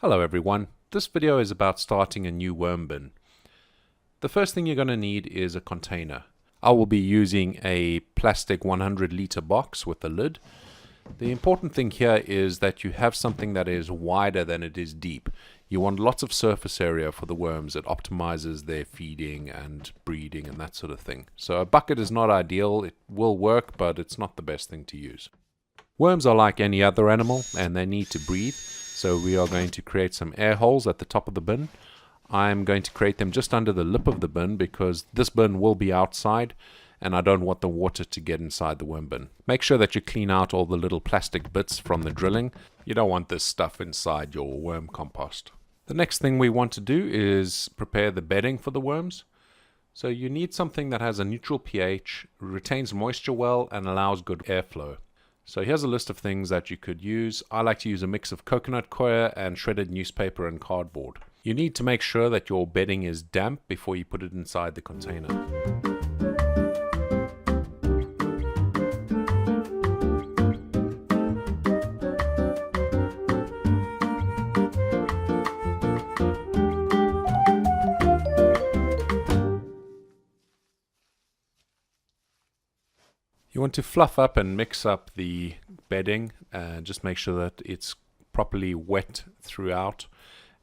Hello everyone, this video is about starting a new worm bin. The first thing you're going to need is a container. I will be using a plastic 100-liter box with a lid. The important thing here is that you have something that is wider than it is deep. You want lots of surface area for the worms. It optimizes their feeding and breeding and that sort of thing. So a bucket is not ideal. It will work, but it's not the best thing to use. Worms are like any other animal and they need to breathe. So we are going to create some air holes at the top of the bin. I'm going to create them just under the lip of the bin because this bin will be outside and I don't want the water to get inside the worm bin. Make sure that you clean out all the little plastic bits from the drilling. You don't want this stuff inside your worm compost. The next thing we want to do is prepare the bedding for the worms. So you need something that has a neutral pH, retains moisture well and allows good airflow. So here's a list of things that you could use. I like to use a mix of coconut coir and shredded newspaper and cardboard. You need to make sure that your bedding is damp before you put it inside the container. You want to fluff up and mix up the bedding and just make sure that it's properly wet throughout,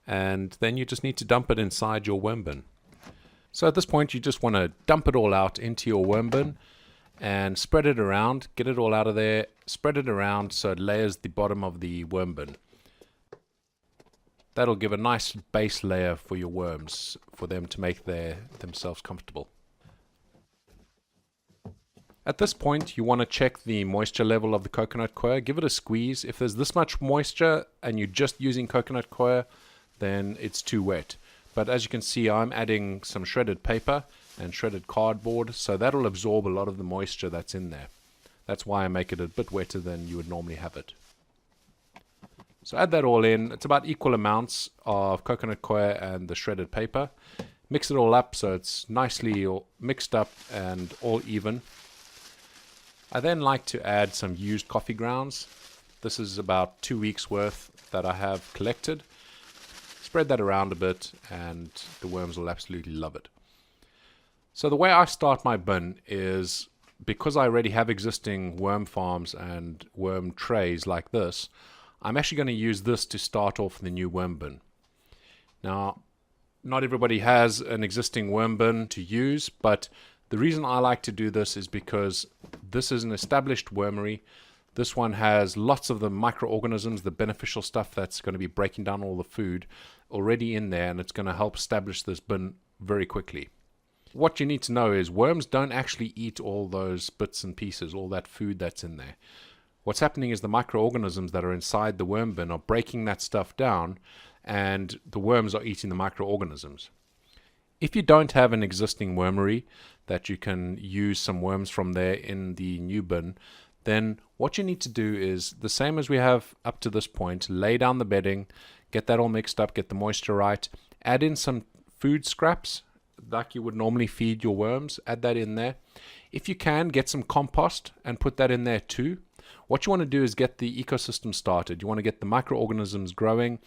and then you just need to dump it inside your worm bin. So at this point you just want to dump it all out into your worm bin and spread it around, get it all out of there, spread it around so it layers the bottom of the worm bin. That'll give a nice base layer for your worms for them to make themselves comfortable. At this point, you want to check the moisture level of the coconut coir. Give it a squeeze. If there's this much moisture and you're just using coconut coir, then it's too wet. But as you can see, I'm adding some shredded paper and shredded cardboard, so that'll absorb a lot of the moisture that's in there. That's why I make it a bit wetter than you would normally have it. So add that all in. It's about equal amounts of coconut coir and the shredded paper. Mix it all up so it's nicely mixed up and all even. I then like to add some used coffee grounds. This is about 2 weeks worth that I have collected. Spread that around a bit and the worms will absolutely love it. So the way I start my bin is, because I already have existing worm farms and worm trays like this, I'm actually going to use this to start off the new worm bin. Now, not everybody has an existing worm bin to use, but the reason I like to do this is because this is an established wormery. This one has lots of the microorganisms, the beneficial stuff that's going to be breaking down all the food already in there, and it's going to help establish this bin very quickly. What you need to know is worms don't actually eat all those bits and pieces, all that food that's in there. What's happening is the microorganisms that are inside the worm bin are breaking that stuff down, and the worms are eating the microorganisms. If you don't have an existing wormery that you can use some worms from there in the new bin, then what you need to do is the same as we have up to this point. Lay down the bedding, get that all mixed up, get the moisture right, add in some food scraps like you would normally feed your worms, add that in there. If you can, get some compost and put that in there too. What you want to do is get the ecosystem started. You want to get the microorganisms growing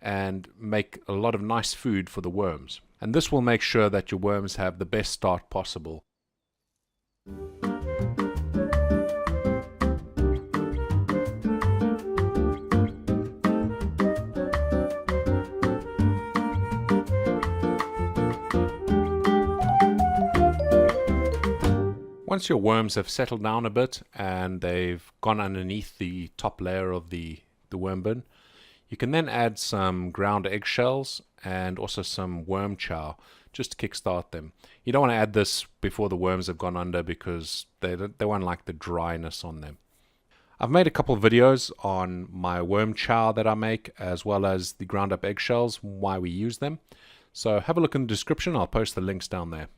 and make a lot of nice food for the worms. And this will make sure that your worms have the best start possible. Once your worms have settled down a bit and they've gone underneath the top layer of the worm bin, you can then add some ground eggshells and also some worm chow just to kickstart them. You don't want to add this before the worms have gone under because they won't like the dryness on them. I've made a couple of videos on my worm chow that I make, as well as the ground up eggshells, why we use them. So have a look in the description. I'll post the links down there.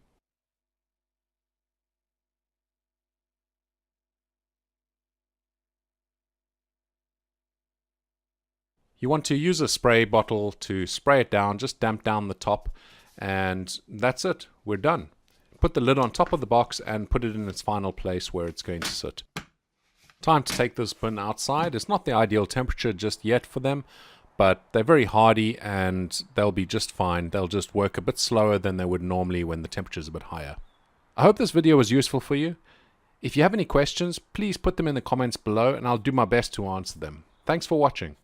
You want to use a spray bottle to spray it down, just damp down the top, and that's it. We're done. Put the lid on top of the box and put it in its final place where it's going to sit. Time to take this bin outside. It's not the ideal temperature just yet for them, but they're very hardy and they'll be just fine. They'll just work a bit slower than they would normally when the temperature's a bit higher. I hope this video was useful for you. If you have any questions, please put them in the comments below and I'll do my best to answer them. Thanks for watching.